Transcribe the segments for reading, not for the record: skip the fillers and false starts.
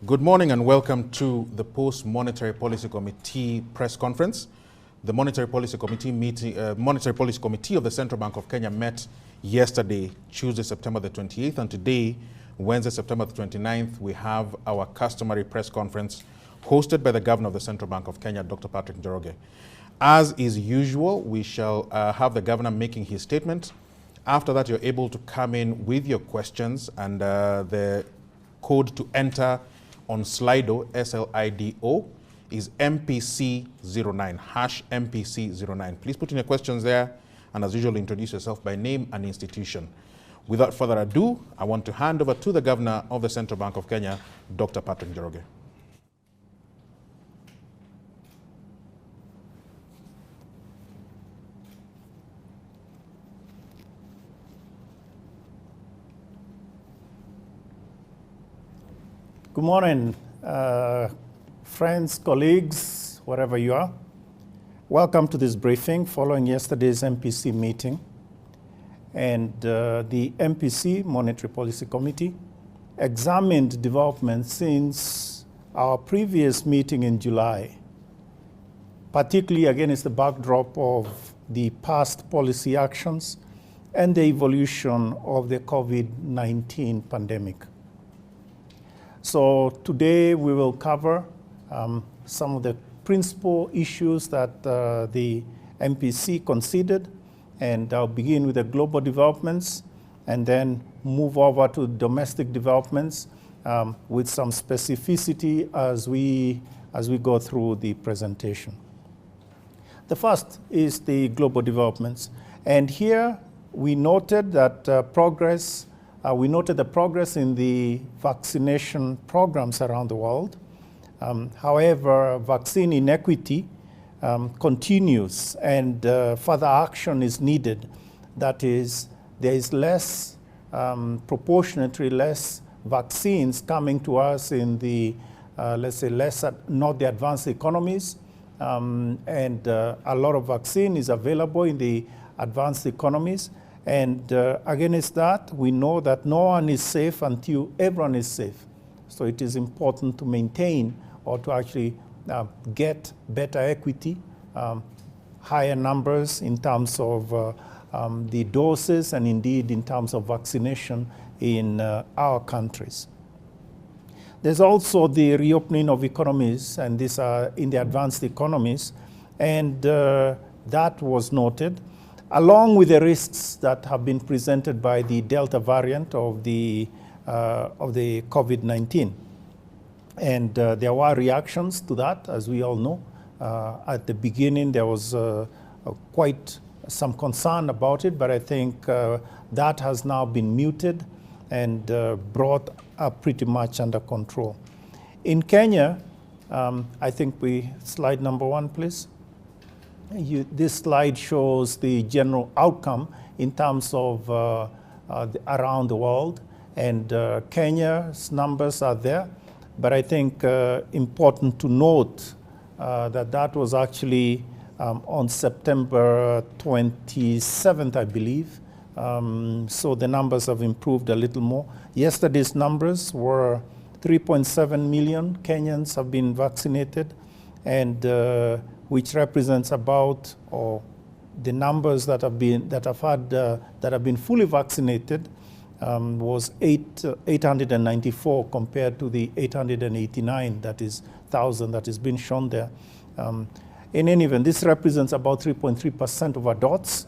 Good morning and welcome to the Post-Monetary Policy Committee press conference. The Monetary Policy Committee of the Central Bank of Kenya met yesterday, Tuesday, September the 28th, and today, Wednesday, September the 29th, we have our customary press conference hosted by the Governor of the Central Bank of Kenya, Dr. Patrick Njoroge. As is usual, we shall have the Governor making his statement. After that, you're able to come in with your questions, and the code to enter on Slido, SLIDO, is MPC09, hash MPC09. Please put in your questions there, and as usual, introduce yourself by name and institution. Without further ado, I want to hand over to the Governor of the Central Bank of Kenya, Dr. Patrick Njoroge. Good morning, friends, colleagues, wherever you are. Welcome to this briefing following yesterday's MPC meeting. And the MPC, Monetary Policy Committee, examined developments since our previous meeting in July, particularly against the backdrop of the past policy actions and the evolution of the COVID-19 pandemic. So today we will cover some of the principal issues that the MPC considered, and I'll begin with the global developments and then move over to domestic developments with some specificity as we go through the presentation. The first is the global developments, and here we noted that we noted the progress in the vaccination programs around the world. However, vaccine inequity continues, and further action is needed. That is, there is proportionately less vaccines coming to us in the, let's say, not the advanced economies, and a lot of vaccine is available in the advanced economies. And against that, we know that no one is safe until everyone is safe. So it is important to maintain or to actually get better equity, higher numbers in terms of the doses and indeed in terms of vaccination in our countries. There's also the reopening of economies, and these are in the advanced economies, and that was noted, along with the risks that have been presented by the Delta variant of the COVID-19. And there were reactions to that, as we all know. At the beginning, there was quite some concern about it, but I think that has now been muted and brought up pretty much under control. In Kenya, I think slide number 1, please. This slide shows the general outcome in terms of around the world, and Kenya's numbers are there. But I think important to note that was actually on September 27th, I believe. So the numbers have improved a little more. Yesterday's numbers were 3.7 million Kenyans have been vaccinated, and which represents about, or the numbers that have been fully vaccinated was 894 compared to the 889 thousand that is being shown there. In any event, this represents about 3.3% of adults,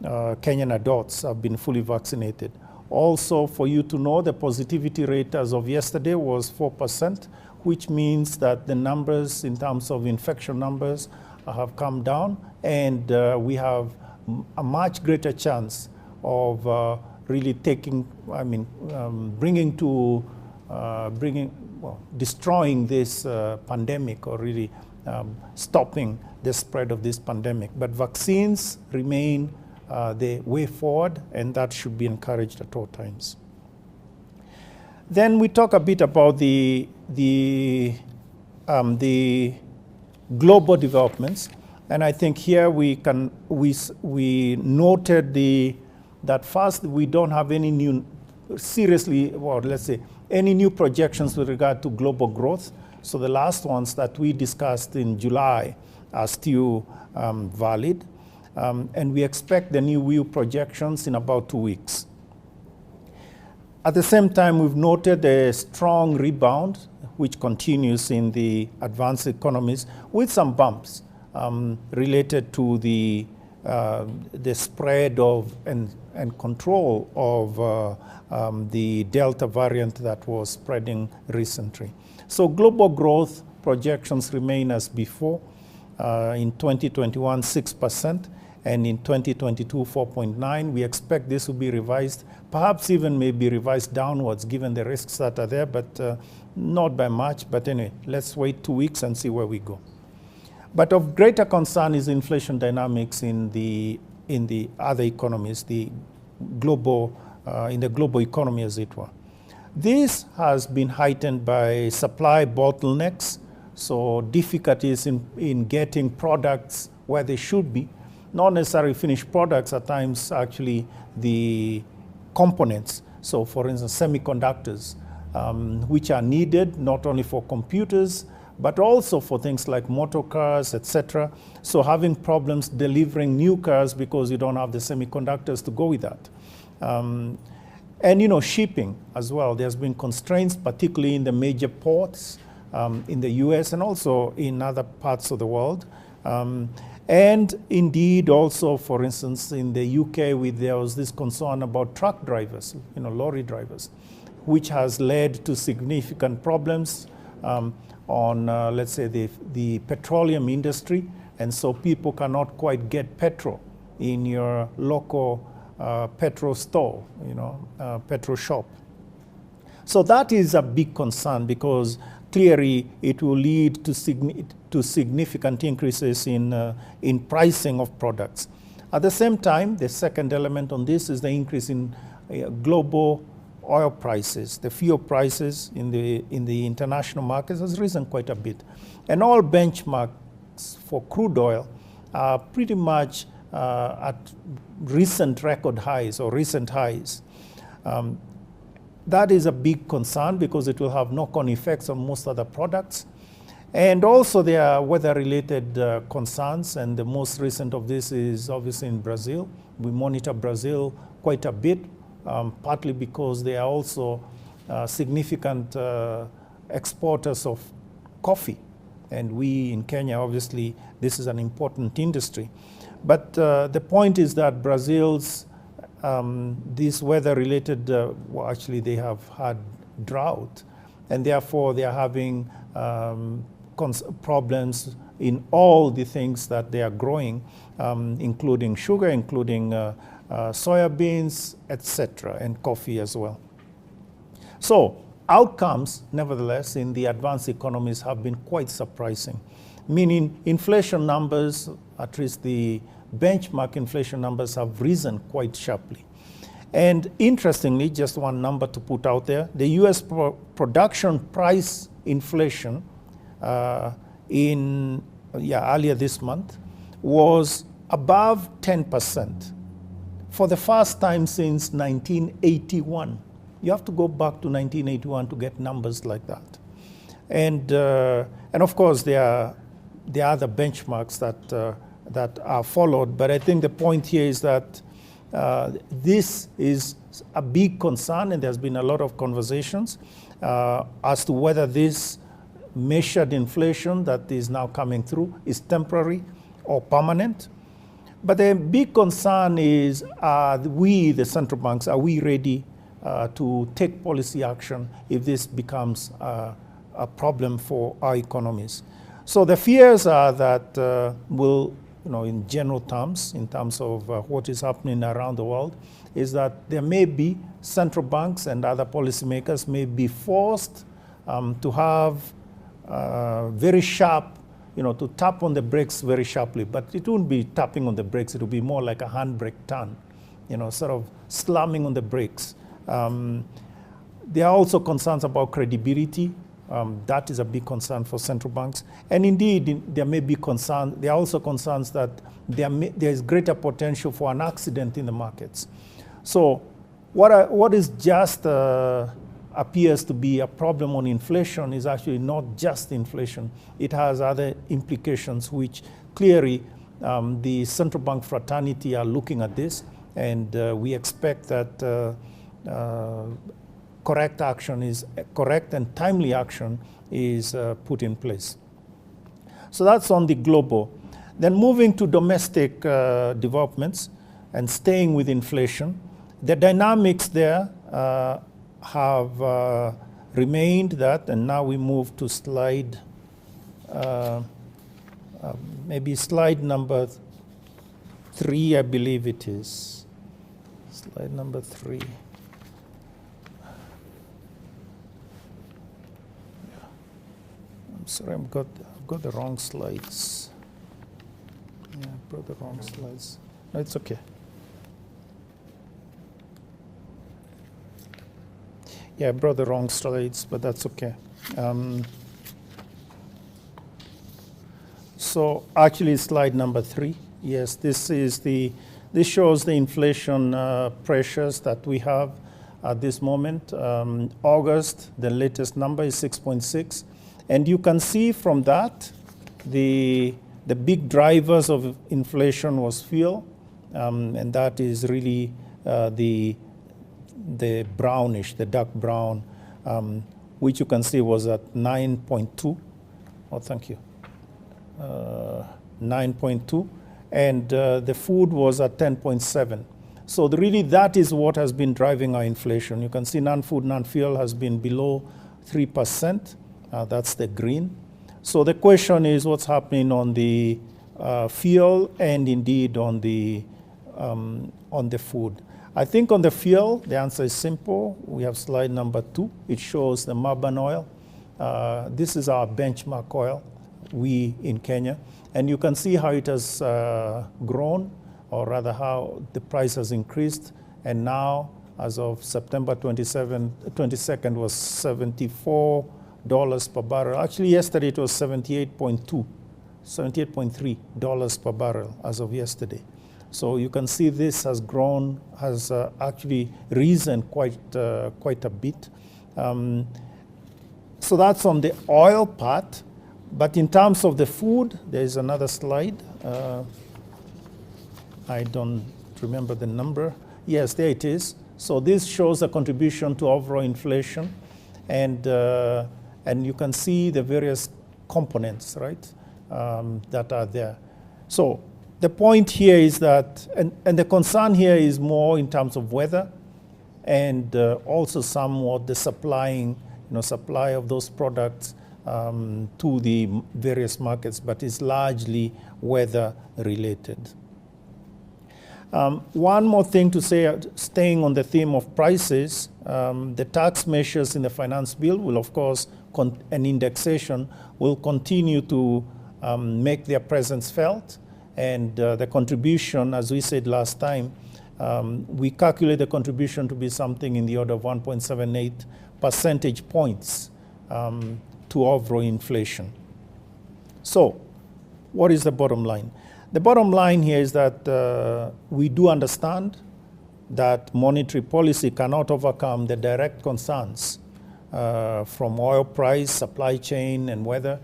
Kenyan adults, have been fully vaccinated. Also, for you to know, the positivity rate as of yesterday was 4%, which means that the numbers in terms of infection numbers have come down, and we have a much greater chance of really destroying this pandemic, or really stopping the spread of this pandemic. But vaccines remain the way forward, and that should be encouraged at all times. Then we talk a bit about the global developments, and I think here we noted that first, we don't have any new, seriously, well, let's say, any new projections with regard to global growth. So the last ones that we discussed in July are still valid. And we expect the new view projections in about 2 weeks. At the same time, we've noted a strong rebound, which continues in the advanced economies with some bumps related to the spread of and control of the Delta variant that was spreading recently. So global growth projections remain as before. In 2021, 6%, and in 2022, 4.9%. We expect this will be revised, perhaps even maybe revised downwards given the risks that are there, but not by much. But anyway, let's wait 2 weeks and see where we go. But of greater concern is inflation dynamics in the other economies, the global in the global economy, as it were. This has been heightened by supply bottlenecks, so difficulties in getting products where they should be, not necessarily finished products, at times actually the components. So for instance, semiconductors, which are needed not only for computers, but also for things like motor cars, etc. So having problems delivering new cars because you don't have the semiconductors to go with that. And shipping as well. There's been constraints, particularly in the major ports in the US and also in other parts of the world. And indeed also, for instance, in the UK, there was this concern about truck drivers, lorry drivers, which has led to significant problems on, let's say, the petroleum industry. And so people cannot quite get petrol in your local petrol store, petrol shop. So that is a big concern because clearly it will lead to significant increases in pricing of products. At the same time, the second element on this is the increase in global oil prices. The fuel prices in the international markets has risen quite a bit. And all benchmarks for crude oil are pretty much at recent record highs or recent highs. That is a big concern because it will have knock-on effects on most other products. And also there are weather-related concerns, and the most recent of this is obviously in Brazil. We monitor Brazil quite a bit, partly because they are also significant exporters of coffee. And we in Kenya, obviously, this is an important industry. But the point is that Brazil's these weather-related, well, actually they have had drought, and therefore they are having problems in all the things that they are growing, including sugar, including soybeans, etc., and coffee as well. So outcomes, nevertheless, in the advanced economies have been quite surprising, meaning inflation numbers, at least the benchmark inflation numbers, have risen quite sharply. And interestingly, just one number to put out there, the US production price inflation earlier this month was above 10% for the first time since 1981. You have to go back to 1981 to get numbers like that. And of course, there are other benchmarks that are followed, but I think the point here is that this is a big concern, and there's been a lot of conversations as to whether this measured inflation that is now coming through is temporary or permanent. But the big concern is, we, the central banks, are we ready to take policy action if this becomes a problem for our economies? So the fears are that in general terms, in terms of what is happening around the world, is that there may be central banks and other policymakers may be forced to have very sharp, to tap on the brakes very sharply. But it won't be tapping on the brakes. It will be more like a handbrake turn, sort of slamming on the brakes. There are also concerns about credibility. That is a big concern for central banks. And indeed, there are also concerns that there is greater potential for an accident in the markets. So what is just a appears to be a problem on inflation is actually not just inflation. It has other implications which clearly the central bank fraternity are looking at this, and we expect that correct and timely action is put in place. So that's on the global. Then moving to domestic developments and staying with inflation, the dynamics there have remained that, and now we move to slide, maybe slide number 3, I believe it is. Slide number 3. I'm sorry, I've got the wrong slides. Yeah, I brought the wrong slides. No, it's okay. Yeah, I brought the wrong slides, but that's okay. So actually, slide number 3. Yes, this shows the inflation pressures that we have at this moment. August, the latest number is 6.6, and you can see from that the big drivers of inflation was fuel, and that is really the brownish, the dark brown, which you can see was at 9.2. Oh, thank you. 9.2, and the food was at 10.7. So really that is what has been driving our inflation. You can see non-food, non-fuel has been below 3%. That's the green. So the question is what's happening on the fuel and indeed on the food. I think on the fuel, the answer is simple. We have slide number 2. It shows the Murban oil. This is our benchmark oil, we in Kenya. And you can see how it has grown, or rather how the price has increased. And now, as of September 22nd, was $74 per barrel. Actually, yesterday it was $78.3 per barrel as of yesterday. So you can see this has grown, has actually risen quite a bit. So that's on the oil part. But in terms of the food, there is another slide. I don't remember the number. Yes, there it is. So this shows the contribution to overall inflation, and you can see the various components, right, that are there. So the point here is that, and the concern here is more in terms of weather, and also somewhat the supply of those products to the various markets, but it's largely weather related. One more thing to say, staying on the theme of prices, the tax measures in the finance bill will, of course, and indexation will continue to make their presence felt. And the contribution, as we said last time, we calculate the contribution to be something in the order of 1.78 percentage points to overall inflation. So, what is the bottom line? The bottom line here is that we do understand that monetary policy cannot overcome the direct concerns from oil price, supply chain, and weather.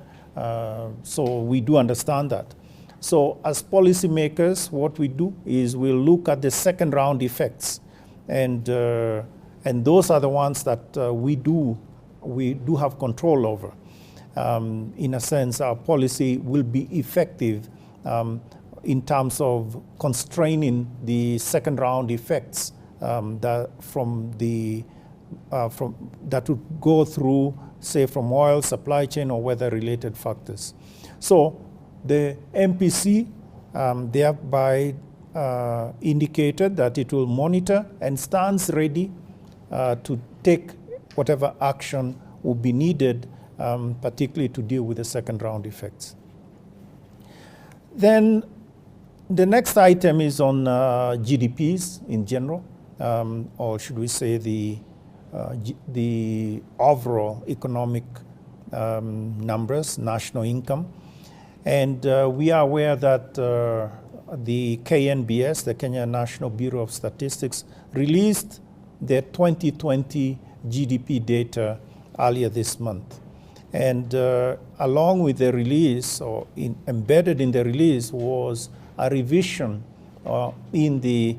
So we do understand that. So as policymakers, what we do is we'll look at the second round effects, and those are the ones that we do have control over. In a sense, our policy will be effective in terms of constraining the second round effects that would go through, say, from oil, supply chain, or weather-related factors. So the MPC thereby indicated that it will monitor and stands ready to take whatever action will be needed, particularly to deal with the second round effects. Then the next item is on GDPs in general, or should we say the overall economic numbers, national income. And we are aware that the KNBS, the Kenya National Bureau of Statistics, released their 2020 GDP data earlier this month. And along with the release, or embedded in the release, was a revision in the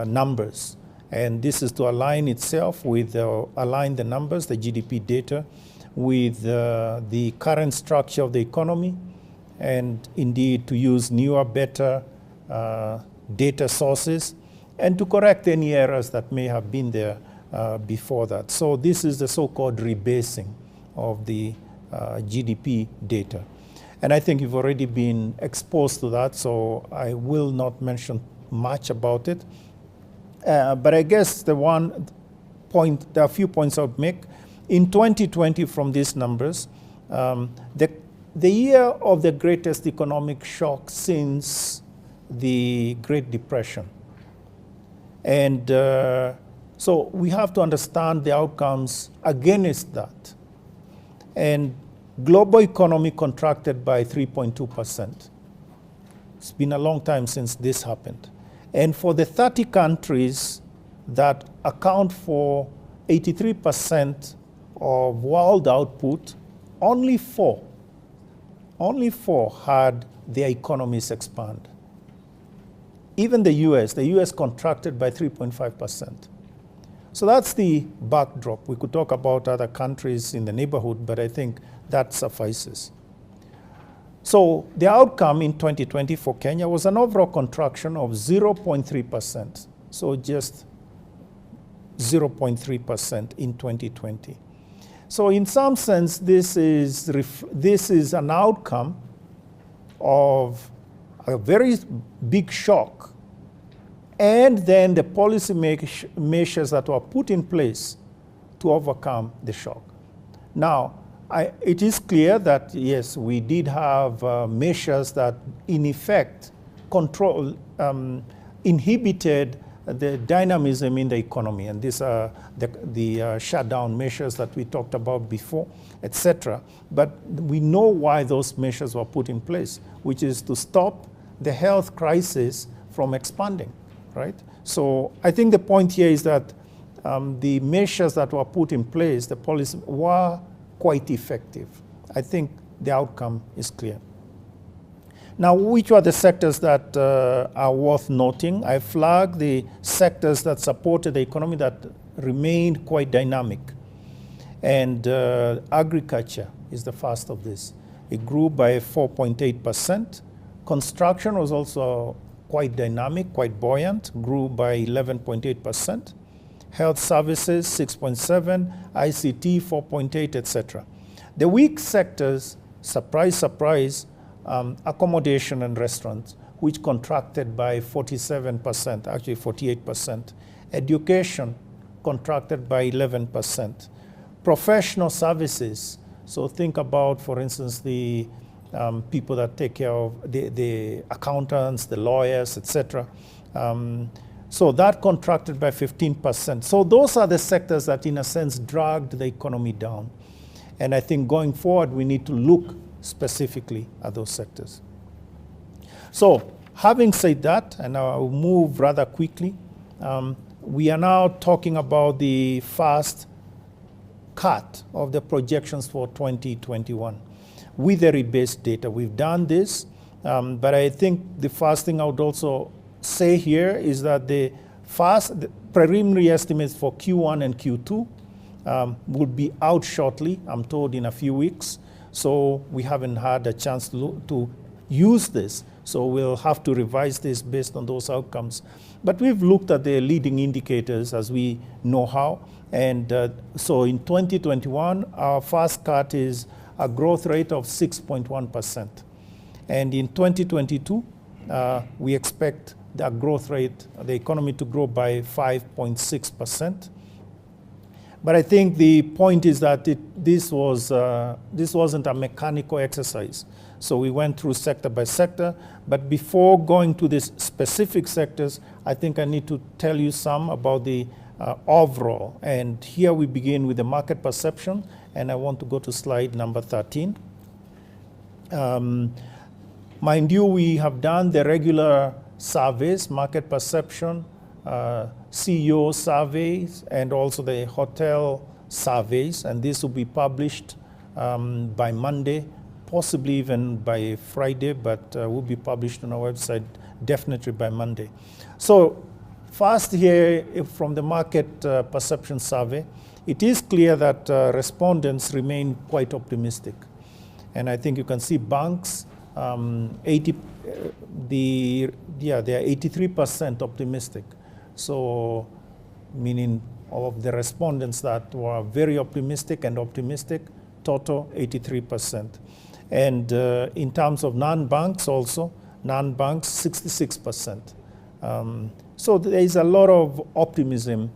numbers. And this is to align itself with, align the numbers, the GDP data, with the current structure of the economy, and indeed to use newer, better data sources, and to correct any errors that may have been there before that. So this is the so-called rebasing of the GDP data. And I think you've already been exposed to that, so I will not mention much about it. But I guess the one point, there are a few points I would make. In 2020, from these numbers, the year of the greatest economic shock since the Great Depression. And so we have to understand the outcomes against that. And global economy contracted by 3.2%. It's been a long time since this happened. And for the 30 countries that account for 83% of world output, only four had their economies expand. Even the US contracted by 3.5%. So that's the backdrop. We could talk about other countries in the neighborhood, but I think that suffices. So the outcome in 2020 for Kenya was an overall contraction of 0.3%. So just 0.3% in 2020. So in some sense, this is an outcome of a very big shock, and then the policy measures that were put in place to overcome the shock. Now, it is clear that, yes, we did have measures that, in effect, inhibited the dynamism in the economy, and these are the shutdown measures that we talked about before, etc. But we know why those measures were put in place, which is to stop the health crisis from expanding, right? So I think the point here is that the measures that were put in place, the policy, were quite effective. I think the outcome is clear. Now, which are the sectors that are worth noting? I flagged the sectors that supported the economy that remained quite dynamic. And agriculture is the first of this. It grew by 4.8%. Construction was also quite dynamic, quite buoyant, grew by 11.8%. Health services, 6.7%, ICT, 4.8%, etc. The weak sectors, surprise, surprise, accommodation and restaurants, which contracted by 47%, actually 48%. Education contracted by 11%. Professional services, so think about, for instance, the people that take care of the accountants, the lawyers, etc. So that contracted by 15%. So those are the sectors that, in a sense, dragged the economy down. And I think going forward, we need to look specifically at those sectors. So having said that, and I'll move rather quickly, we are now talking about the first cut of the projections for 2021 with the rebased data. We've done this, but I think the first thing I would also say here is that the preliminary estimates for Q1 and Q2 would be out shortly, I'm told in a few weeks. So we haven't had a chance to use this. So we'll have to revise this based on those outcomes. But we've looked at the leading indicators as we know how. And so in 2021, our first cut is a growth rate of 6.1%. And in 2022, we expect the growth rate, the economy to grow by 5.6%. But I think the point is that this wasn't a mechanical exercise. So we went through sector by sector. But before going to the specific sectors, I think I need to tell you some about the overall. And here we begin with the market perception. And I want to go to slide number 13. Mind you, we have done the regular surveys, market perception, CEO surveys and also the hotel surveys, and this will be published by Monday, possibly even by Friday, but will be published on our website definitely by Monday. So first here, from the market perception survey, it is clear that respondents remain quite optimistic. And I think you can see banks, they are 83% optimistic. So meaning of the respondents that were very optimistic and optimistic, total 83%. And in terms of non-banks also, non-banks 66%. So there is a lot of optimism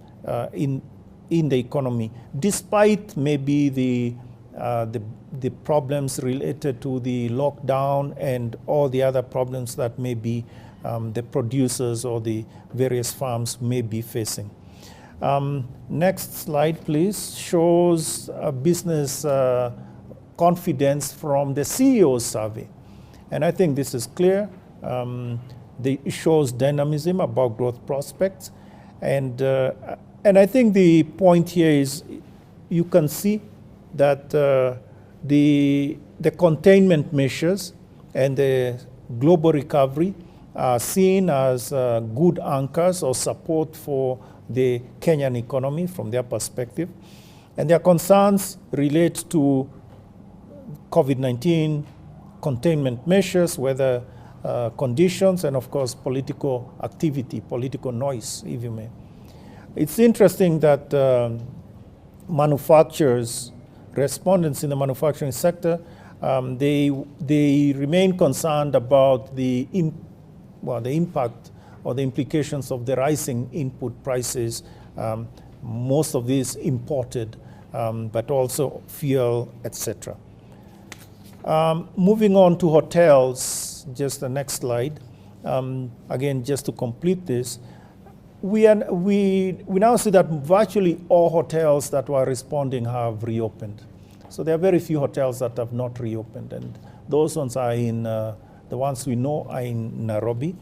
in the economy, despite maybe the problems related to the lockdown and all the other problems that maybe the producers or the various farms may be facing. Next slide, please, shows business confidence from the CEO survey. And I think this is clear. It shows dynamism about growth prospects. And I think the point here is you can see that the containment measures and the global recovery are seen as good anchors or support for the Kenyan economy from their perspective. And their concerns relate to COVID-19 containment measures, weather conditions, and of course political activity, political noise, if you may. It's interesting that manufacturers, respondents in the manufacturing sector, they remain concerned about the impact or the implications of the rising input prices, most of these imported, but also fuel, etc. Moving on to hotels, just the next slide. Again, just to complete this, we now see that virtually all hotels that were responding have reopened. So there are very few hotels that have not reopened, and those ones are in, the ones we know are in Nairobi.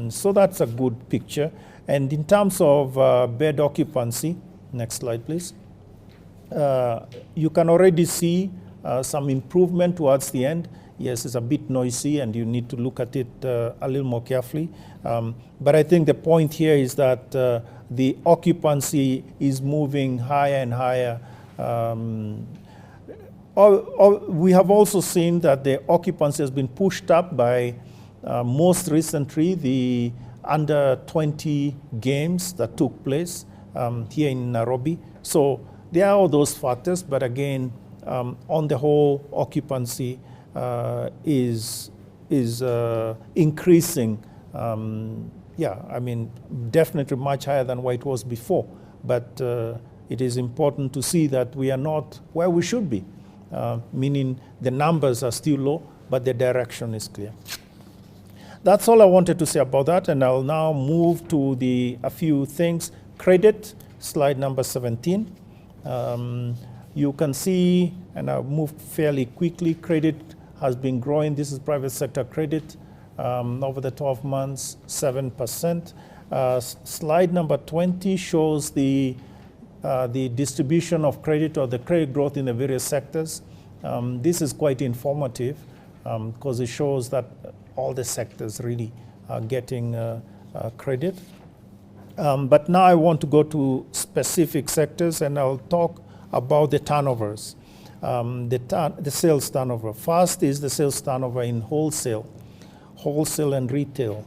So that's a good picture. And in terms of bed occupancy, next slide please, you can already see some improvement towards the end. Yes, it's a bit noisy and you need to look at it a little more carefully. But I think the point here is that the occupancy is moving higher and higher. We have also seen that the occupancy has been pushed up by most recently the under 20 games that took place here in Nairobi. So there are all those factors, but again, on the whole, occupancy is increasing. Yeah, I mean, definitely much higher than what it was before. But it is important to see that we are not where we should be, meaning the numbers are still low, but the direction is clear. That's all I wanted to say about that, and I'll now move to a few things. Credit, slide number 17. You can see, and I'll move fairly quickly, credit has been growing. This is private sector credit over the 12 months, 7%. Slide number 20 shows the distribution of credit or the credit growth in the various sectors. This is quite informative because it shows that all the sectors really are getting credit. But now I want to go to specific sectors, and I'll talk about the turnovers, the sales turnover. First is the sales turnover in wholesale and retail.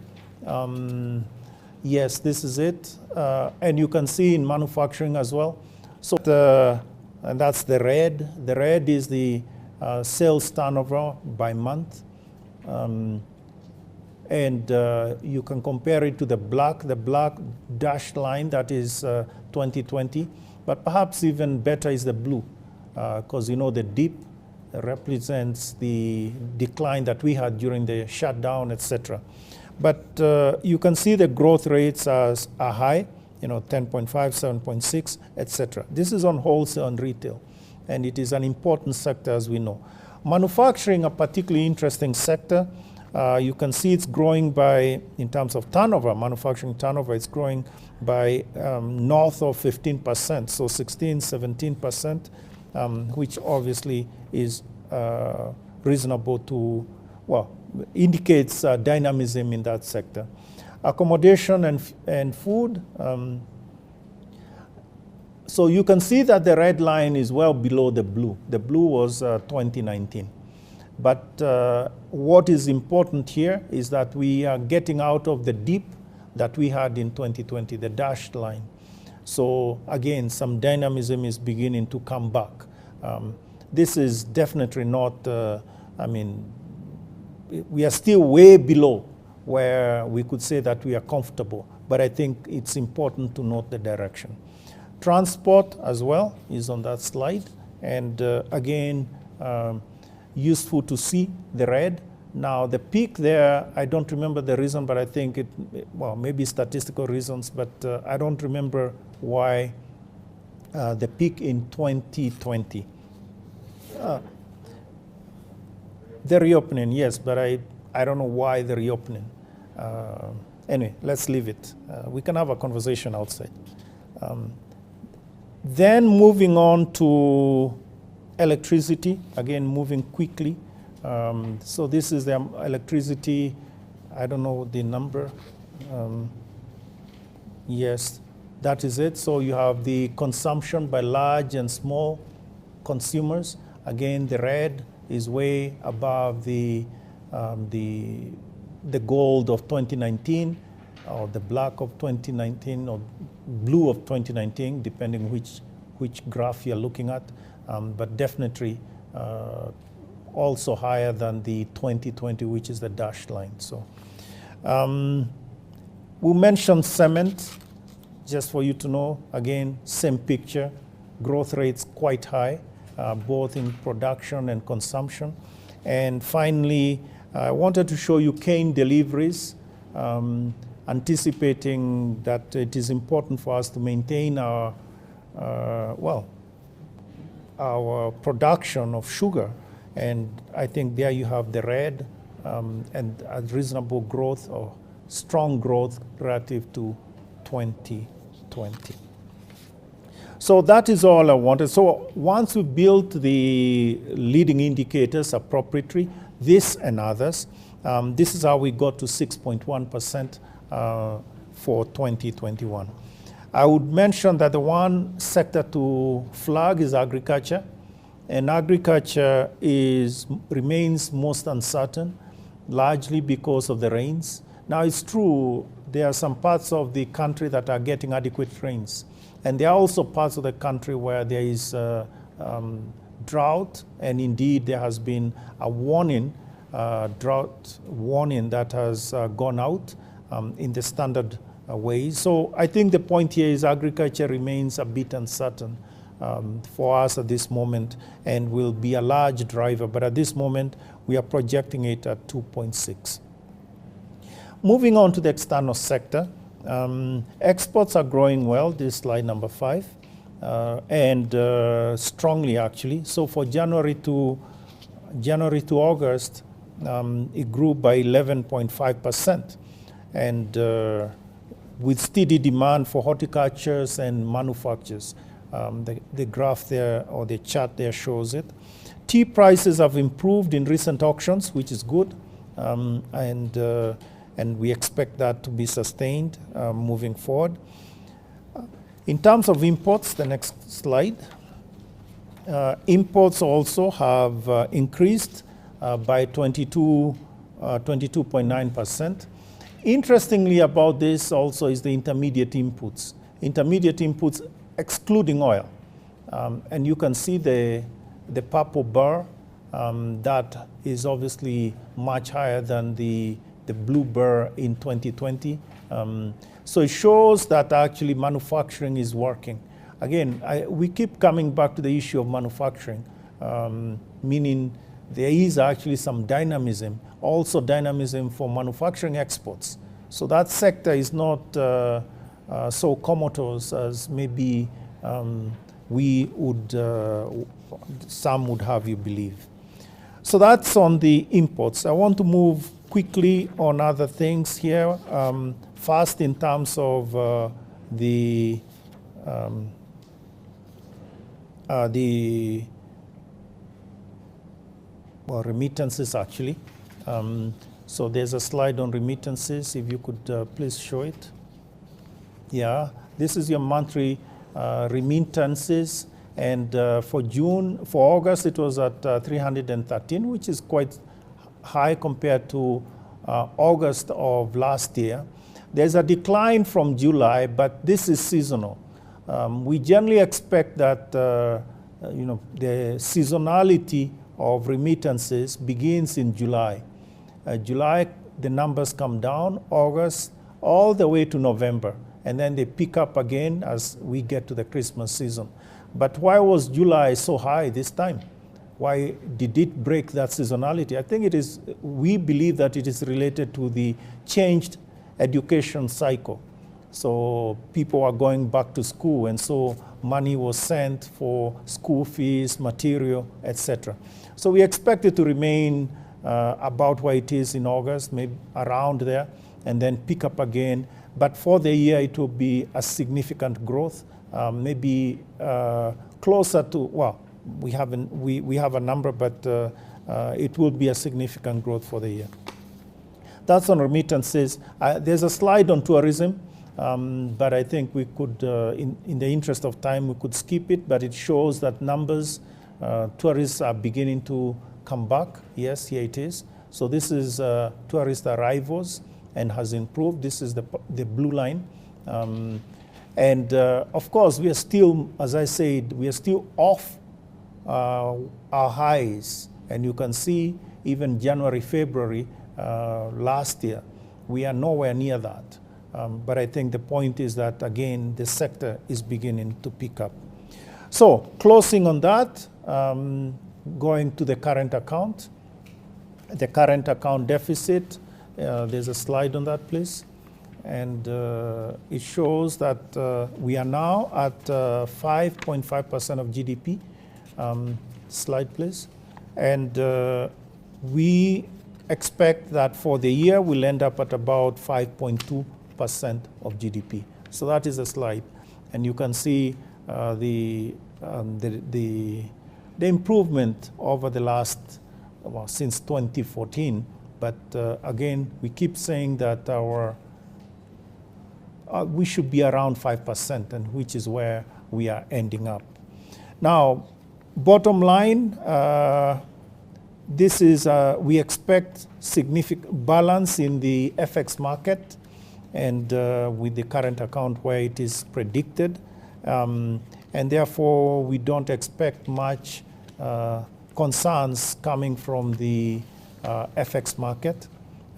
Yes, this is it. And you can see in manufacturing as well. So and that's the red. The red is the sales turnover by month. And you can compare it to the black dashed line, that is 2020. But perhaps even better is the blue, because you know the dip represents the decline that we had during the shutdown, etc. But you can see the growth rates are high, 10.5, 7.6, etc. This is on wholesale and retail, and it is an important sector, as we know. Manufacturing, a particularly interesting sector. You can see it's growing by, in terms of turnover, manufacturing turnover, it's growing by north of 15%, so 16, 17%, which obviously is reasonable to, well, indicates dynamism in that sector. Accommodation and food. So you can see that the red line is well below the blue. The blue was 2019. But what is important here is that we are getting out of the dip that we had in 2020, the dashed line. So again, some dynamism is beginning to come back. This is definitely not, I mean, we are still way below where we could say that we are comfortable, but I think it's important to note the direction. Transport as well is on that slide, and again, useful to see the red. Now the peak there, I don't remember the reason, but I think it, well, maybe statistical reasons, but I don't remember why the peak in 2020. The reopening, yes, but I don't know why the reopening. Anyway, let's leave it. We can have a conversation outside. Then moving on to electricity, again moving quickly. So this is the electricity, I don't know the number. Yes, that is it. So you have the consumption by large and small consumers. Again, the red is way above the gold of 2019, or the black of 2019, or blue of 2019, depending which graph you're looking at, but definitely also higher than the 2020, which is the dashed line. So we mentioned cement, just for you to know, again, same picture, growth rates quite high, both in production and consumption. And finally, I wanted to show you cane deliveries, anticipating that it is important for us to maintain our, our production of sugar. And I think there you have the red and a reasonable growth or strong growth relative to 2020. So that is all I wanted. So once we built the leading indicators appropriately, this and others, this is how we got to 6.1% for 2021. I would mention that the one sector to flag is agriculture, and agriculture remains most uncertain, largely because of the rains. Now it's true, there are some parts of the country that are getting adequate rains, and there are also parts of the country where there is drought, and indeed there has been a warning, drought warning that has gone out in the standard way. So I think the point here is agriculture remains a bit uncertain for us at this moment and will be a large driver, but at this moment we are projecting it at 2.6. Moving on to the external sector, exports are growing well, this is slide number 5, and strongly actually. So for January to August, it grew by 11.5%, and with steady demand for horticultures and manufacturers. The graph there, or the chart there, shows it. Tea prices have improved in recent auctions, which is good, and we expect that to be sustained moving forward. In terms of imports, the next slide, imports also have increased by 22.9%. Interestingly about this also is the intermediate inputs. Intermediate inputs excluding oil. And you can see the purple bar, that is obviously much higher than the blue bar in 2020. So it shows that actually manufacturing is working. Again, we keep coming back to the issue of manufacturing, meaning there is actually some dynamism, also dynamism for manufacturing exports. So that sector is not so comatose as maybe some would have you believe. So that's on the imports. I want to move quickly on other things here. First, in terms of the remittances, actually. So there's a slide on remittances, if you could please show it. Yeah, this is your monthly remittances, and for August it was at 313, which is quite high compared to August of last year. There's a decline from July, but this is seasonal. We generally expect that the seasonality of remittances begins in July. July, the numbers come down, August, all the way to November, and then they pick up again as we get to the Christmas season. But why was July so high this time? Why did it break that seasonality? I think we believe that it is related to the changed education cycle. So people are going back to school, and so money was sent for school fees, material, etc. So we expect it to remain about where it is in August, maybe around there, and then pick up again. But for the year, it will be a significant growth, maybe closer to, well, we have a number, but it will be a significant growth for the year. That's on remittances. There's a slide on tourism, but I think we could, in the interest of time, we could skip it, but it shows that numbers, tourists are beginning to come back. Yes, here it is. So this is tourist arrivals and has improved. This is the blue line. And of course, we are still, as I said, we are still off our highs. And you can see even January, February last year, we are nowhere near that. But I think the point is that, again, the sector is beginning to pick up. So closing on that, going to the current account. The current account deficit, there's a slide on that, please. And it shows that we are now at 5.5% of GDP. Slide, please. And we expect that for the year, we'll end up at about 5.2% of GDP. So that is a slide. And you can see the improvement over the last, well, since 2014. But again, we keep saying that we should be around 5%, and which is where we are ending up. Now, bottom line, this is, we expect significant balance in the FX market, and with the current account where it is predicted. And therefore, we don't expect much concerns coming from the FX market.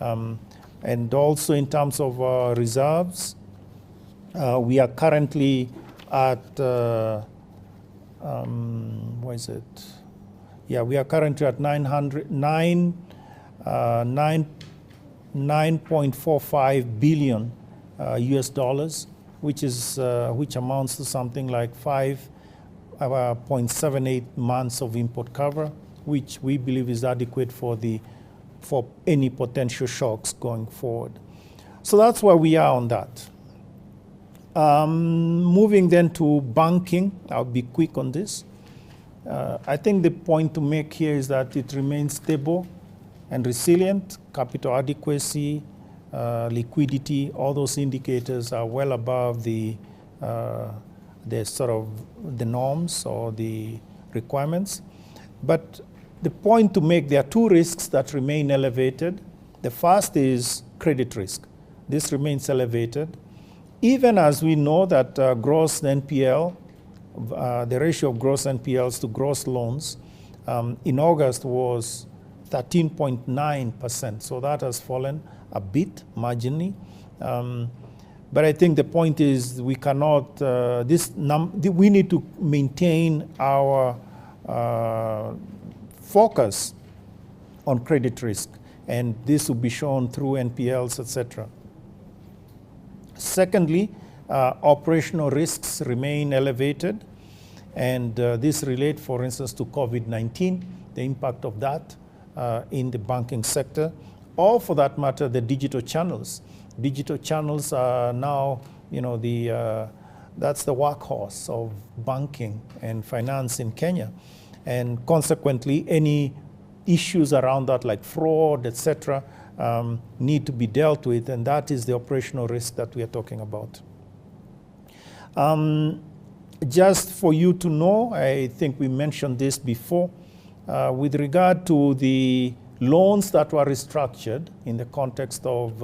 And also in terms of reserves, we are currently at, what is it? Yeah, we are currently at 9.45 billion US dollars, which amounts to something like 5.78 months of import cover, which we believe is adequate for any potential shocks going forward. So that's where we are on that. Moving then to banking, I'll be quick on this. I think the point to make here is that it remains stable and resilient. Capital adequacy, liquidity, all those indicators are well above the sort of the norms or the requirements. But the point to make, there are two risks that remain elevated. The first is credit risk. This remains elevated. Even as we know that gross NPL, the ratio of gross NPLs to gross loans in August was 13.9%. So that has fallen a bit marginally. But I think the point is we cannot, we need to maintain our focus on credit risk. And this will be shown through NPLs, etc. Secondly, operational risks remain elevated. And this relates, for instance, to COVID-19, the impact of that in the banking sector. or for that matter, the digital channels. Digital channels are now, that's the workhorse of banking and finance in Kenya. And consequently, any issues around that, like fraud, etc., need to be dealt with, and that is the operational risk that we are talking about. Just for you to know, I think we mentioned this before, with regard to the loans that were restructured in the context of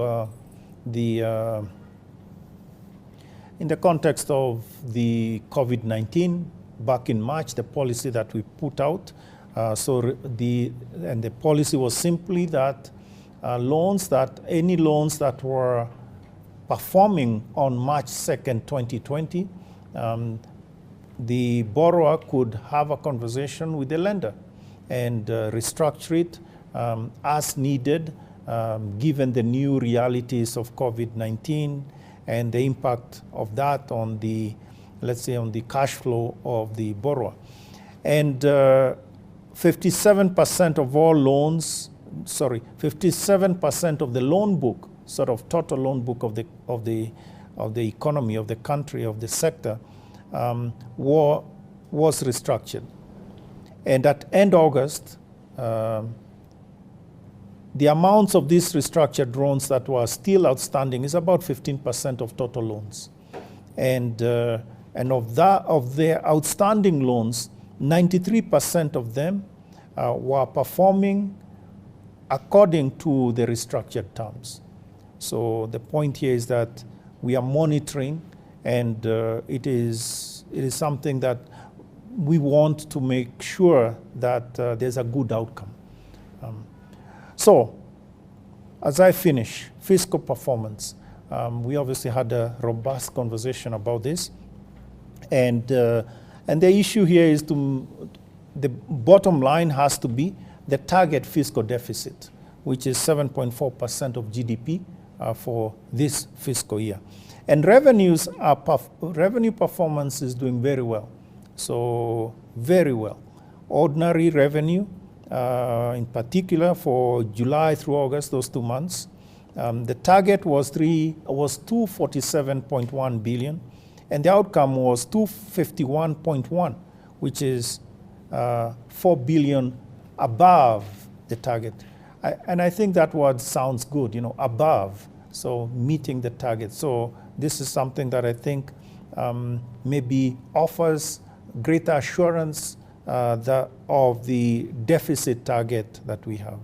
the COVID-19 back in March, the policy that we put out. The policy was simply that any loans that were performing on March 2nd, 2020, the borrower could have a conversation with the lender and restructure it as needed, given the new realities of COVID-19 and the impact of that on the, let's say, on the cash flow of the borrower. And 57% of all loans, 57% of the loan book, sort of total loan book of the economy, of the country, of the sector, was restructured. And at end August, the amounts of these restructured loans that were still outstanding is about 15% of total loans. And of the outstanding loans, 93% of them were performing according to the restructured terms. So the point here is that we are monitoring, and it is something that we want to make sure that there's a good outcome. So, as I finish, fiscal performance. We obviously had a robust conversation about this, and the issue here is the bottom line has to be the target fiscal deficit, which is 7.4% of GDP for this fiscal year. And revenue performance is doing very well. So very well. Ordinary revenue, in particular for July through August, those 2 months, the target was 247.1 billion, and the outcome was 251.1, which is 4 billion above the target. And I think that word sounds good, above, so meeting the target. So this is something that I think maybe offers greater assurance of the deficit target that we have.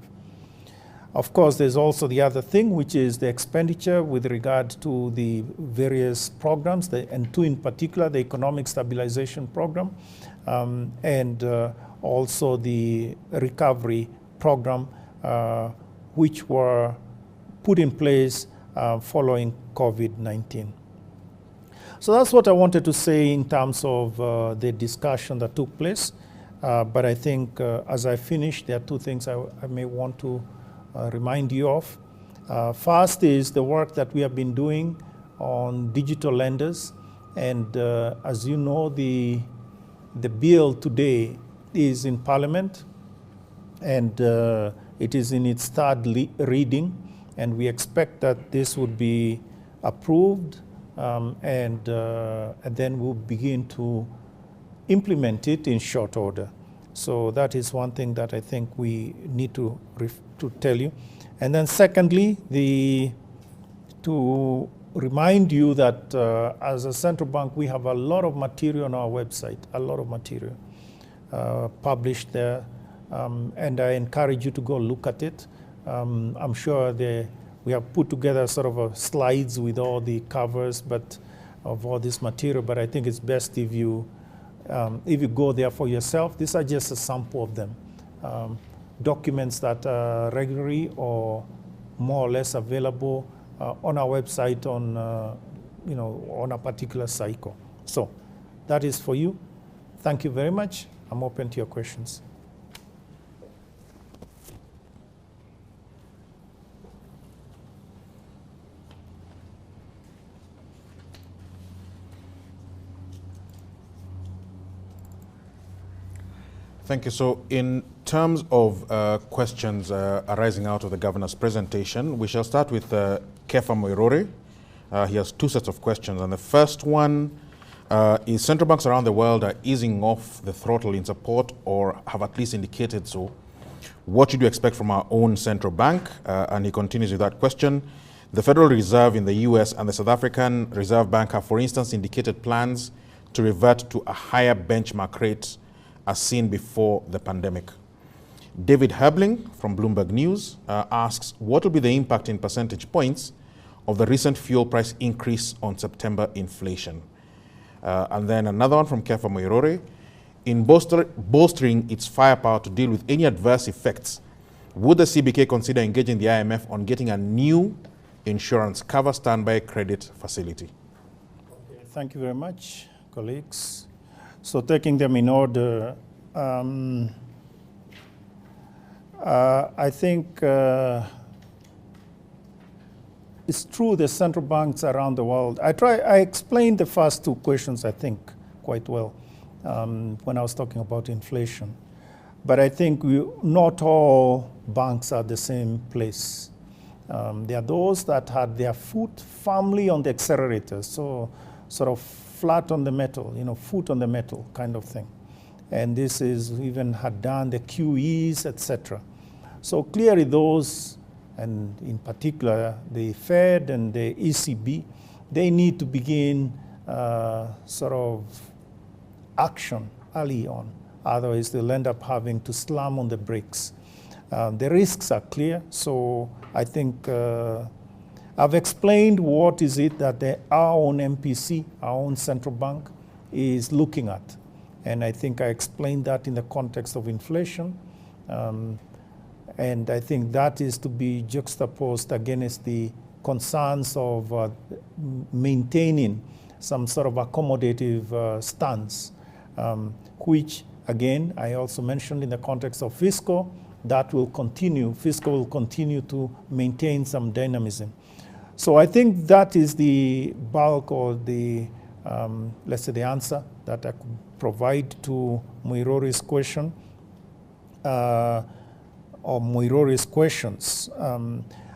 Of course, there's also the other thing, which is the expenditure with regard to the various programs, and two in particular, the Economic Stabilization Program, and also the Recovery Program, which were put in place following COVID-19. So that's what I wanted to say in terms of the discussion that took place. But I think as I finish, there are two things I may want to remind you of. First is the work that we have been doing on digital lenders. And as you know, the bill today is in Parliament, and it is in its third reading. And we expect that this would be approved, and then we'll begin to implement it in short order. So that is one thing that I think we need to tell you. And then secondly, to remind you that as a central bank, we have a lot of material on our website, a lot of material published there. And I encourage you to go look at it. I'm sure we have put together sort of slides with all the covers of all this material, but I think it's best if you go there for yourself. These are just a sample of them. Documents that are regularly or more or less available on our website on a particular cycle. So that is for you. Thank you very much. I'm open to your questions. Thank you. So in terms of questions arising out of the governor's presentation, we shall start with Kefa Moirore. He has two sets of questions, and the first one is central banks around the world are easing off the throttle in support, or have at least indicated so. What should you expect from our own central bank? And he continues with that question. The Federal Reserve in the US and the South African Reserve Bank have, for instance, indicated plans to revert to a higher benchmark rate as seen before the pandemic. David Herbling from Bloomberg News asks, what will be the impact in percentage points of the recent fuel price increase on September inflation? And then another one from Kefa Moirore. In bolstering its firepower to deal with any adverse effects, would the CBK consider engaging the IMF on getting a new insurance cover standby credit facility? Okay, thank you very much, colleagues. So taking them in order, I think it's true the central banks around the world. I explained the first two questions, I think, quite well when I was talking about inflation. But I think not all banks are the same place. There are those that had their foot firmly on the accelerator, so sort of flat on the metal, foot on the metal kind of thing. And this is even had done the QEs, etc. So clearly those, and in particular the Fed and the ECB, they need to begin sort of action early on. Otherwise they'll end up having to slam on the brakes. The risks are clear, so I think I've explained what is it that our own MPC, our own central bank, is looking at. And I think I explained that in the context of inflation. And I think that is to be juxtaposed against the concerns of maintaining some sort of accommodative stance, which, again, I also mentioned in the context of fiscal, that will continue, fiscal will continue to maintain some dynamism. So I think that is the bulk or the, let's say, the answer that I could provide to Moirore's question, or Moirore's questions.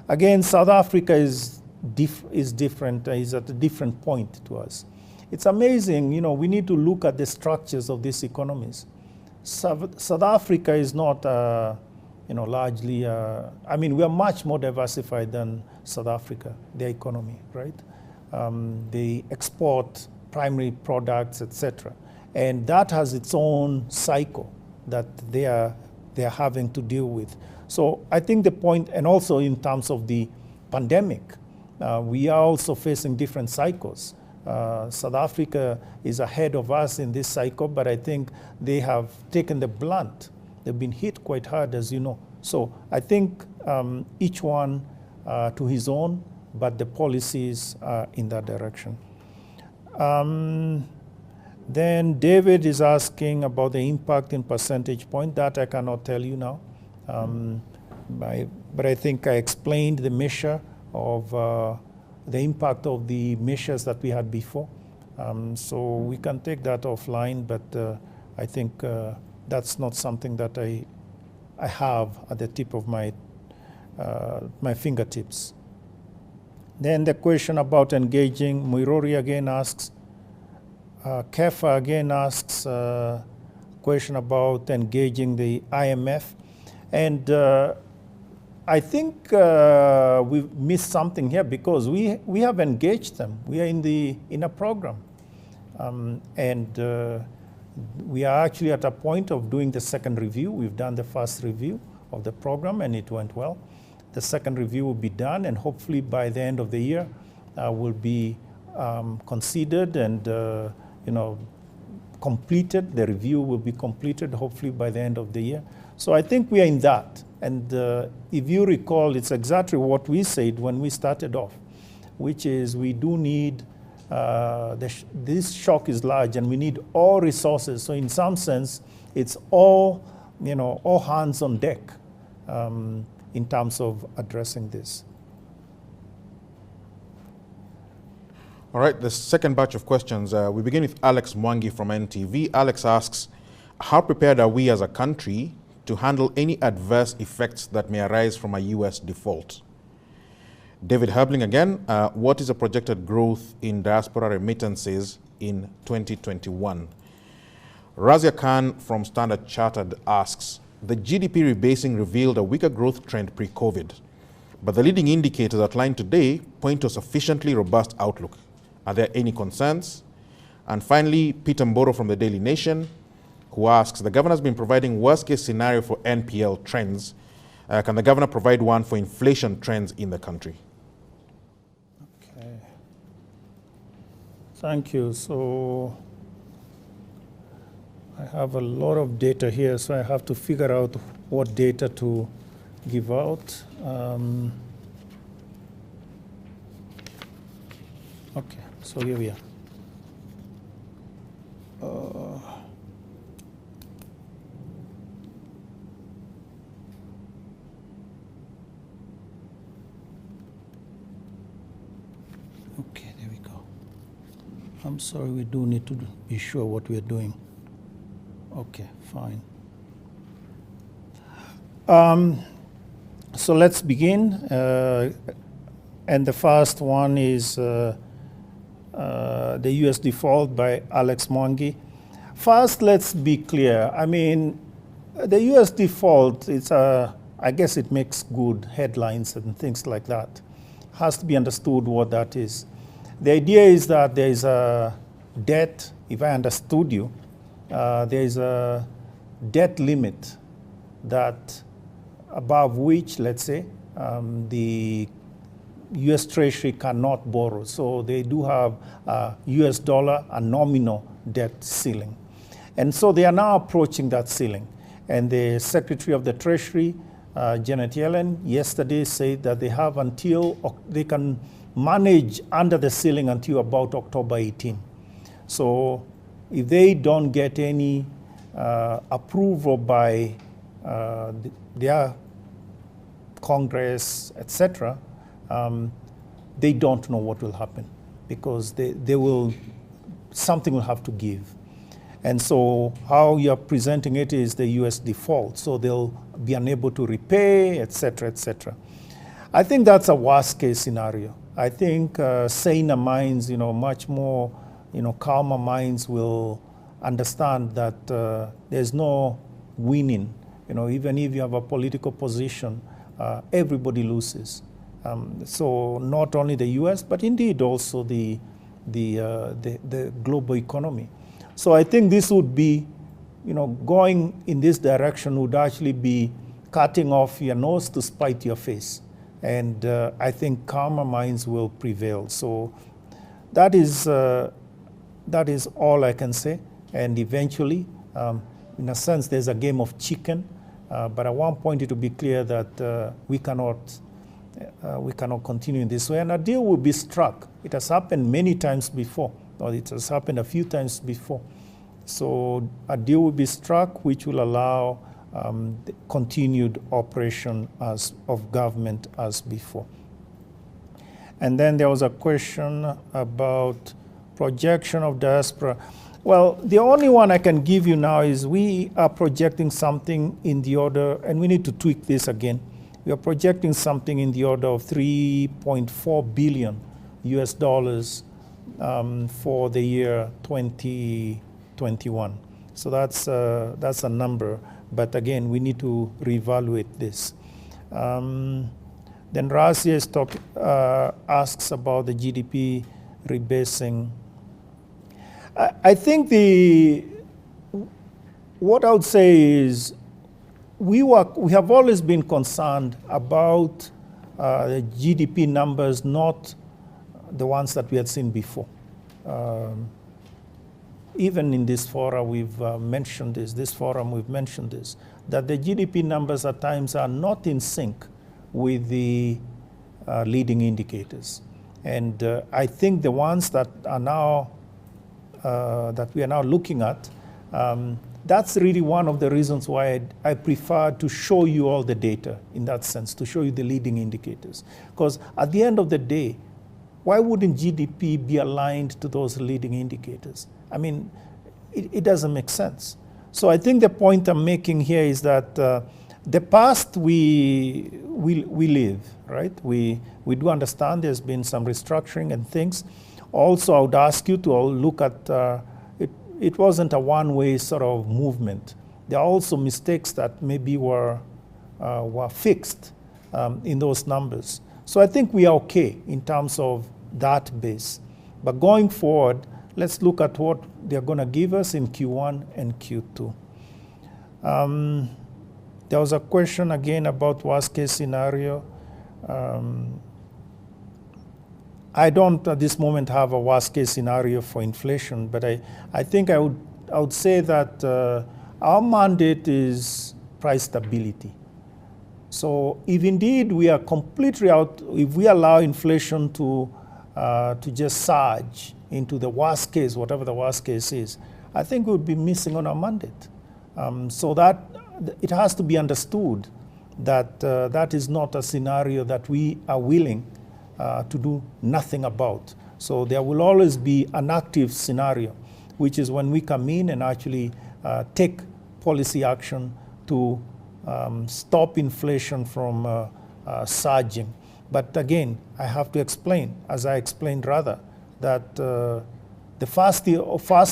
Again, South Africa is different, is at a different point to us. It's amazing, we need to look at the structures of these economies. South Africa is not, largely, I mean, we are much more diversified than South Africa, their economy, right? They export primary products, etc. And that has its own cycle that they are having to deal with. So I think the point, and also in terms of the pandemic, we are also facing different cycles. South Africa is ahead of us in this cycle, but I think they have taken the blunt. They've been hit quite hard, as you know. So I think each one to his own, but the policies are in that direction. Then David is asking about the impact in percentage point. That I cannot tell you now. But I think I explained the measure of the impact of the measures that we had before. So we can take that offline, but I think that's not something that I have at the tip of my fingertips. Then the question about engaging, Moirore again asks, Kefa again asks a question about engaging the IMF. And I think we've missed something here because we have engaged them. We are in a program. And we are actually at a point of doing the second review. We've done the first review of the program and it went well. The second review will be done and hopefully by the end of the year will be considered and completed. The review will be completed hopefully by the end of the year. So I think we are in that. And if you recall, it's exactly what we said when we started off, which is we do need, this shock is large and we need all resources. So in some sense, it's all hands on deck in terms of addressing this. All right, the second batch of questions, we begin with Alex Mwangi from NTV. Alex asks, How prepared are we as a country to handle any adverse effects that may arise from a U.S. default? David Herbling again, what is the projected growth in diaspora remittances in 2021? Razia Khan from Standard Chartered asks, the GDP rebasing revealed a weaker growth trend pre-COVID, but the leading indicators outlined today point to a sufficiently robust outlook. Are there any concerns? And finally, Peter Mboro from the Daily Nation, who asks, the governor has been providing worst-case scenario for NPL trends. Can the governor provide one for inflation trends in the country? Okay. Thank you. So I have a lot of data here, so I have to figure out what data to give out. Okay, so here we are. Okay, there we go. I'm sorry, we do need to be sure what we're doing. Okay, fine. So let's begin. And the first one is the US default by Alex Mwangi. First, let's be clear. I mean, the US default, I guess it makes good headlines and things like that. Has to be understood what that is. The idea is that there is a debt, if I understood you, there is a debt limit that above which, let's say, the US Treasury cannot borrow. So they do have a US dollar, a nominal debt ceiling. And so they are now approaching that ceiling. And the Secretary of the Treasury, Janet Yellen, yesterday said that they have they can manage under the ceiling until about October 18. So if they don't get any approval by their Congress, etc., they don't know what will happen because something will have to give. And so how you're presenting it is the US default. So they'll be unable to repay, etc., etc. I think that's a worst case scenario. I think saner minds, much more, calmer minds will understand that there's no winning. Even if you have a political position, everybody loses. So not only the US, but indeed also the global economy. So I think this would be, going in this direction would actually be cutting off your nose to spite your face. And I think calmer minds will prevail. So that is all I can say. And eventually, in a sense, there's a game of chicken. But I want it to be clear that we cannot continue in this way. And a deal will be struck. It has happened many times before, or it has happened a few times before. So a deal will be struck which will allow the continued operation of government as before. And then there was a question about projection of diaspora. Well, the only one I can give you now is we are projecting something in the order, and we need to tweak this again. We are projecting something in the order of $3.4 billion US dollars for the year 2021. So that's a number. But again, we need to reevaluate this. Then Razia asks about the GDP rebasing. I think what I would say is we have always been concerned about the GDP numbers, not the ones that we had seen before. Even in this forum, we've mentioned this, that the GDP numbers at times are not in sync with the leading indicators. And I think the ones that are now, that we are now looking at, that's really one of the reasons why I prefer to show you all the data in that sense, to show you the leading indicators. Because at the end of the day, why wouldn't GDP be aligned to those leading indicators? I mean, it doesn't make sense. So I think the point I'm making here is that the past we live, right? We do understand there's been some restructuring and things. Also, I would ask you to all look at it wasn't a one-way sort of movement. There are also mistakes that maybe were fixed in those numbers. So I think we are okay in terms of that base. But going forward, let's look at what they're going to give us in Q1 and Q2. There was a question again about worst case scenario. I don't at this moment have a worst case scenario for inflation, but I think I would say that our mandate is price stability. So if indeed we are completely out, if we allow inflation to just surge into the worst case, whatever the worst case is, I think we would be missing on our mandate. So that it has to be understood that that is not a scenario that we are willing to do nothing about. So there will always be an active scenario, which is when we come in and actually take policy action to stop inflation from surging. But again, I have to explain, as I explained rather, that the first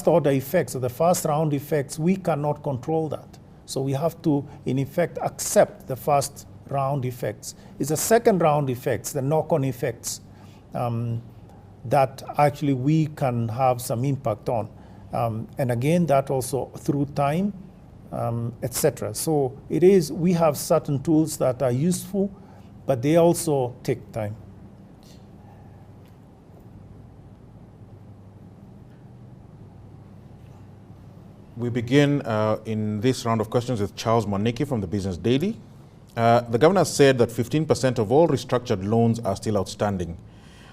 order effects or the first round effects, we cannot control that. So we have to, in effect, accept the first round effects. It's the second round effects, the knock-on effects, that actually we can have some impact on. And again, that also through time, etc. So it is, we have certain tools that are useful, but they also take time. We begin in this round of questions with Charles Moniki from the Business Daily. The governor said that 15% of all restructured loans are still outstanding.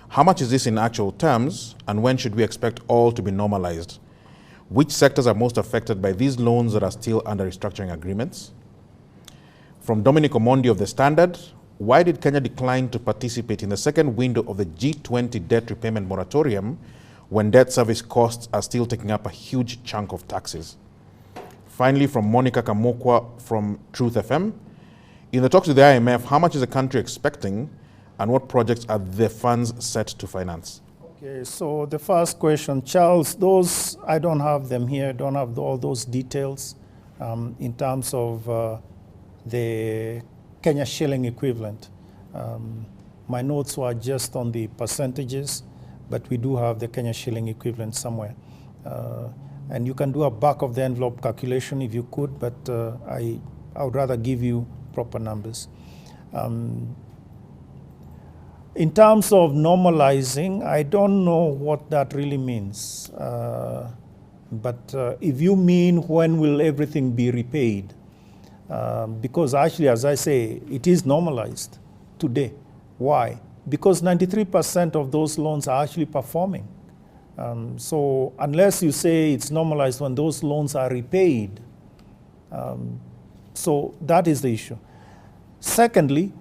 How much is this in actual terms, and when should we expect all to be normalized? Which sectors are most affected by these loans that are still under restructuring agreements? From Dominic Omondi of The Standard, why did Kenya decline to participate in the second window of the G20 debt repayment moratorium when debt service costs are still taking up a huge chunk of taxes? Finally, from Monica Kamokwa from Truth FM, in the talks with the IMF, how much is the country expecting and what projects are the funds set to finance? Okay, so the first question, Charles, those, I don't have them here, I don't have all those details in terms of the Kenya shilling equivalent. My notes were just on the percentages, but we do have the Kenya shilling equivalent somewhere. And you can do a back of the envelope calculation if you could, but I would rather give you proper numbers. In terms of normalizing, I don't know what that really means. But if you mean when will everything be repaid, because actually, as I say, it is normalized today. Why? Because 93% of those loans are actually performing. So unless you say it's normalized when those loans are repaid, so that is the issue. Secondly,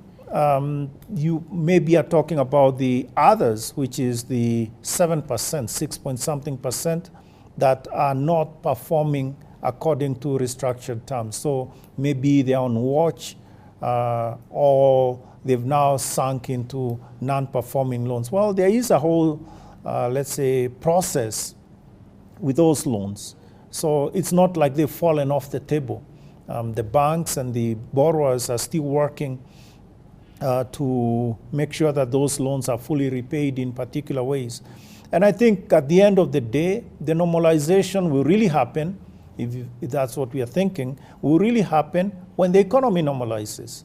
you maybe are talking about the others, which is the 7%, 6 point something percent, that are not performing according to restructured terms. So maybe they're on watch or they've now sunk into non-performing loans. Well, there is a whole, let's say, process with those loans. So it's not like they've fallen off the table. The banks and the borrowers are still working to make sure that those loans are fully repaid in particular ways. And I think at the end of the day, the normalization will really happen, if that's what we are thinking, will really happen when the economy normalizes,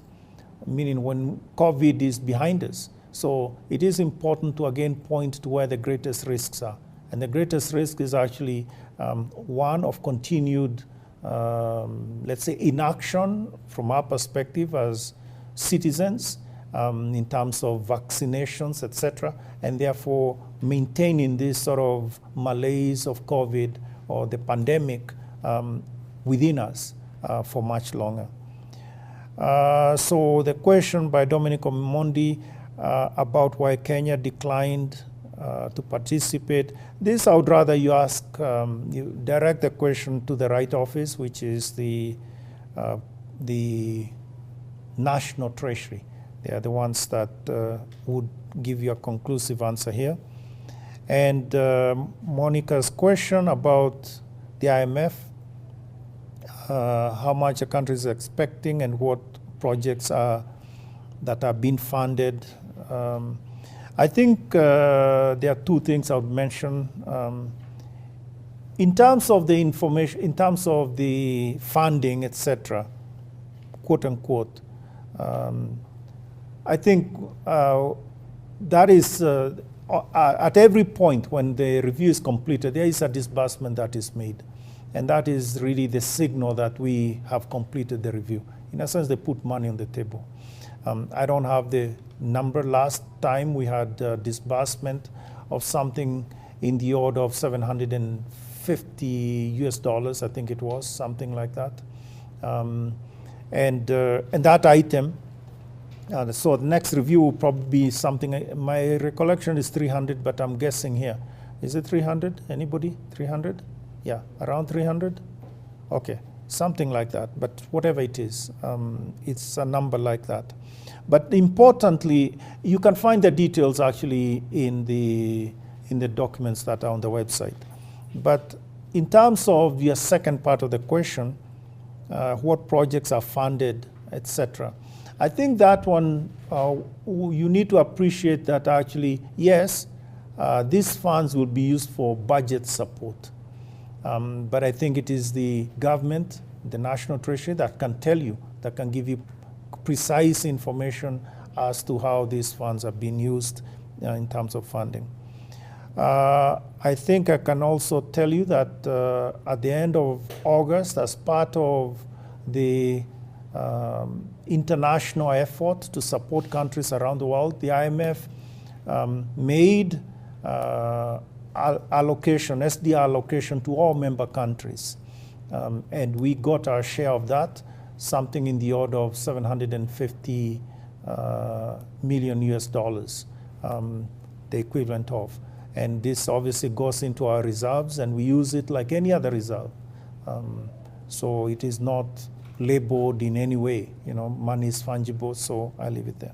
meaning when COVID is behind us. So it is important to again point to where the greatest risks are. And the greatest risk is actually one of continued, let's say, inaction from our perspective as citizens in terms of vaccinations, etc., and therefore maintaining this sort of malaise of COVID or the pandemic within us for much longer. So the question by Dominic Omondi about why Kenya declined to participate. This I would rather you ask, you direct the question to the right office, which is the National Treasury. They are the ones that would give you a conclusive answer here. And Monica's question about the IMF, how much a country is expecting and what projects are that are being funded. I think there are two things I would mention. In terms of the information, in terms of the funding, etc., quote unquote, I think that is at every point when the review is completed, there is a disbursement that is made. And that is really the signal that we have completed the review. In a sense, they put money on the table. I don't have the number. Last time we had disbursement of something in the order of $750 US, I think it was, something like that. And that item, so the next review will probably be something, my recollection is 300, but I'm guessing here. Is it 300? Anybody? 300? Yeah, around 300? Okay, something like that, but whatever it is, it's a number like that. But importantly, you can find the details actually in the documents that are on the website. But in terms of your second part of the question, what projects are funded, etc., I think that one, you need to appreciate that actually, yes, these funds will be used for budget support. But I think it is the government, the National Treasury, that can tell you, that can give you precise information as to how these funds are being used in terms of funding. I think I can also tell you that at the end of August, as part of the international effort to support countries around the world, the IMF made allocation, SDR allocation to all member countries. And we got our share of that, something in the order of $750 million US, the equivalent of. And this obviously goes into our reserves, and we use it like any other reserve. So it is not labeled in any way. You know, money is fungible, so I leave it there.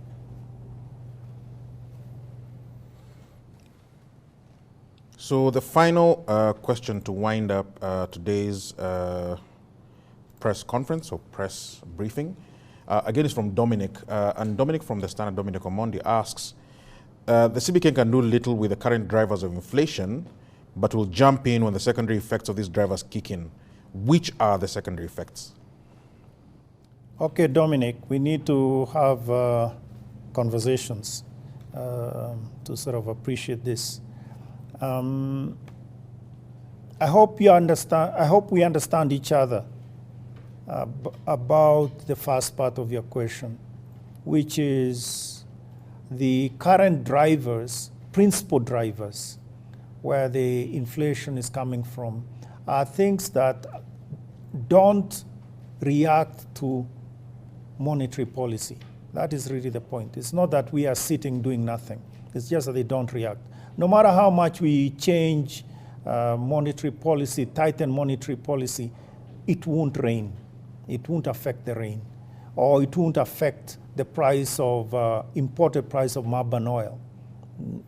So the final question to wind up today's press conference or press briefing, again, is from Dominic. And Dominic from the Standard, Dominic Omondi, asks, the CBK can do little with the current drivers of inflation, but will jump in when the secondary effects of these drivers kick in. Which are the secondary effects? Okay, Dominic, we need to have conversations to sort of appreciate this. I hope you understand. I hope we understand each other about the first part of your question, which is the current drivers, principal drivers, where the inflation is coming from, are things that don't react to monetary policy. That is really the point. It's not that we are sitting doing nothing. It's just that they don't react. No matter how much we change monetary policy, tighten monetary policy, it won't rain. It won't affect the rain. Or it won't affect the price of, imported price of Marban oil.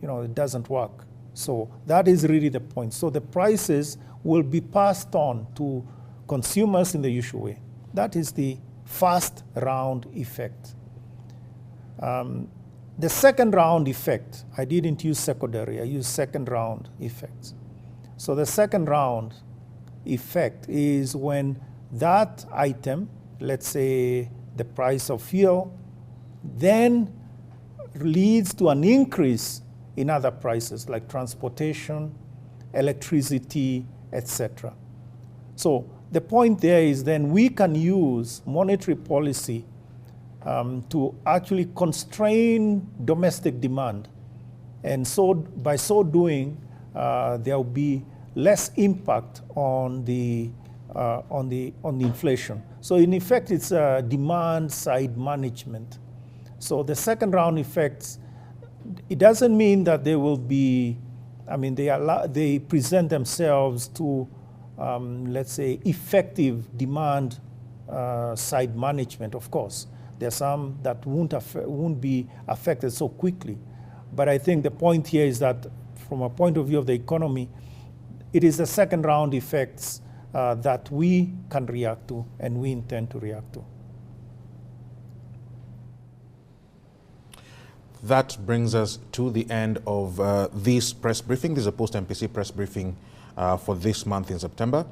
You know, it doesn't work. So that is really the point. So the prices will be passed on to consumers in the usual way. That is the first round effect. The second round effect, I didn't use secondary, I used second round effects. So the second round effect is when that item, let's say the price of fuel, then leads to an increase in other prices like transportation, electricity, etc. So the point there is then we can use monetary policy to actually constrain domestic demand. And so by so doing, there will be less impact on the inflation. So in effect, it's a demand side management. So the second round effects, it doesn't mean that there will be I mean, they present themselves to, let's say, effective demand side management, of course. There are some that won't be affected so quickly. But I think the point here is that from a point of view of the economy, it is the second round effects that we can react to and we intend to react to. That brings us to the end of this press briefing. This is a post-MPC press briefing for this month in September.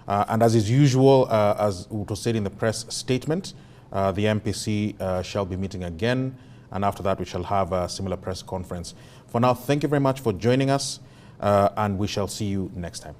And as is usual, as it was said in the press statement, the MPC shall be meeting again, and after that we shall have a similar press conference. For now, thank you very much for joining us, and we shall see you next time.